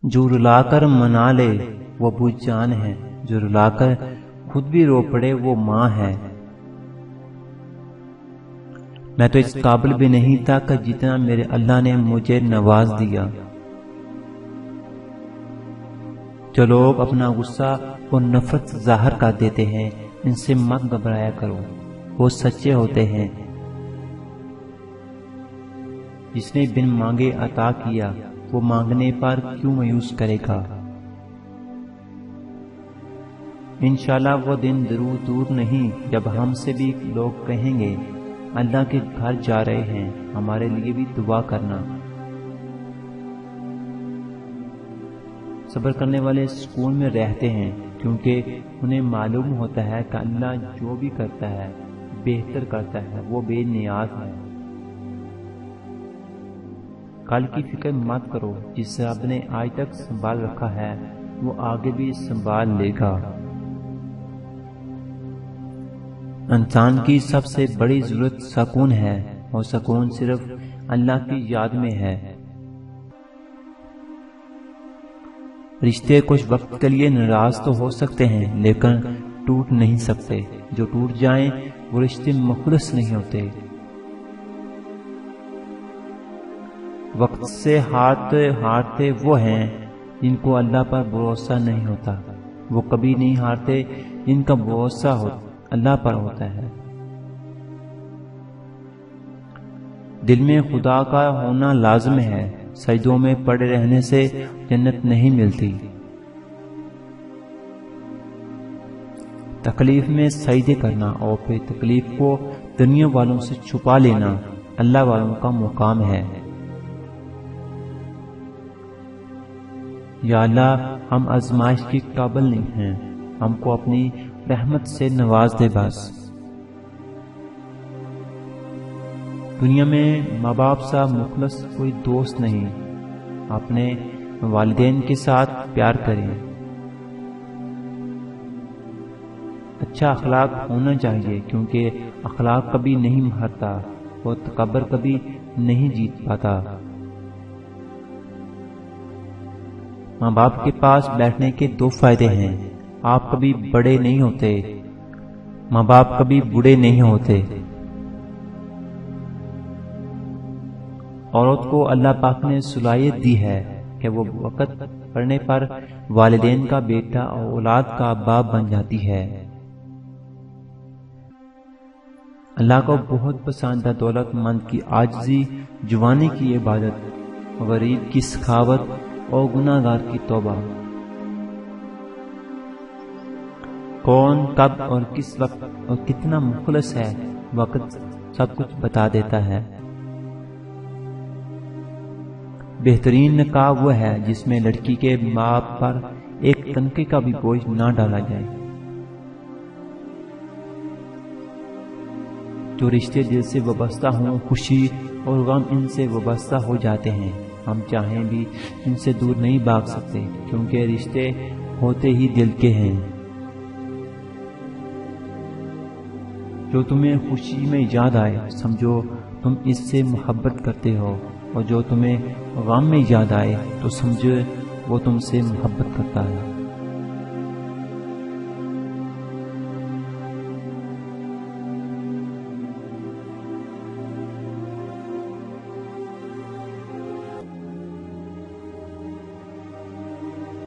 جو رلا کر منا لے وہ ابو جان ہے، جو رلا کر خود بھی رو پڑے وہ ماں ہے۔ میں تو اس قابل بھی نہیں تھا کہ جتنا میرے اللہ نے مجھے نواز دیا۔ جو لوگ اپنا غصہ اور نفرت ظاہر کر دیتے ہیں ان سے مت گھبرایا کرو، وہ سچے ہوتے ہیں۔ جس نے بن مانگے عطا کیا وہ مانگنے پر کیوں مایوس کرے گا؟ انشاءاللہ وہ دن ضرور دور نہیں جب ہم سے بھی لوگ کہیں گے اللہ کے گھر جا رہے ہیں، ہمارے لیے بھی دعا کرنا۔ صبر کرنے والے سکون میں رہتے ہیں کیونکہ انہیں معلوم ہوتا ہے کہ اللہ جو بھی کرتا ہے بہتر کرتا ہے، وہ بے نیاز ہے۔ کل کی فکر مت کرو، جس رب نے آج تک سنبھال رکھا ہے وہ آگے بھی سنبھال لے گا۔ انسان کی سب سے بڑی ضرورت سکون ہے اور سکون صرف اللہ کی یاد میں ہے۔ رشتے کچھ وقت کے لیے ناراض تو ہو سکتے ہیں لیکن ٹوٹ نہیں سکتے، جو ٹوٹ جائیں وہ رشتے مخلص نہیں ہوتے۔ وقت سے ہارتے وہ ہیں جن کو اللہ پر بھروسہ نہیں ہوتا، وہ کبھی نہیں ہارتے جن کا بھروسہ اللہ پر ہوتا ہے۔ دل میں خدا کا ہونا لازم ہے، سجدوں میں پڑے رہنے سے جنت نہیں ملتی۔ تکلیف میں سجدے کرنا اور پھر تکلیف کو دنیا والوں سے چھپا لینا اللہ والوں کا مقام ہے۔ یا اللہ ہم آزمائش کے قابل نہیں ہیں، ہم کو اپنی رحمت سے نواز دے بس۔ دنیا میں ماں باپ سا مخلص کوئی دوست نہیں، اپنے والدین کے ساتھ پیار کریں۔ اچھا اخلاق ہونا چاہیے کیونکہ اخلاق کبھی نہیں ہارتا اور تکبر کبھی نہیں جیت پاتا۔ ماں باپ کے پاس بیٹھنے کے دو فائدے ہیں، آپ کبھی بڑے نہیں ہوتے، ماں باپ کبھی بوڑھے نہیں ہوتے۔ عورت کو اللہ پاک نے صلاحیت دی ہے کہ وہ وقت پڑنے پر والدین کا بیٹا اور اولاد کا باپ بن جاتی ہے۔ اللہ کو بہت پسند ہے دولت مند کی عاجزی، جوانی کی عبادت، غریب کی سخاوت اور گناہ گار کی توبہ۔ کون کب اور کس وقت اور کتنا مخلص ہے وقت سب کچھ بتا دیتا ہے۔ بہترین نکاح وہ ہے جس میں لڑکی کے باپ پر ایک تنکے کا بھی بوجھ نہ ڈالا جائے۔ جو رشتے دل سے وابستہ ہوں خوشی اور غم ان سے وابستہ ہو جاتے ہیں، ہم چاہیں بھی ان سے دور نہیں بھاگ سکتے کیونکہ رشتے ہوتے ہی دل کے ہیں۔ جو تمہیں خوشی میں یاد آئے سمجھو تم اس سے محبت کرتے ہو، اور جو تمہیں غم میں یاد آئے تو سمجھو وہ تم سے محبت کرتا ہے۔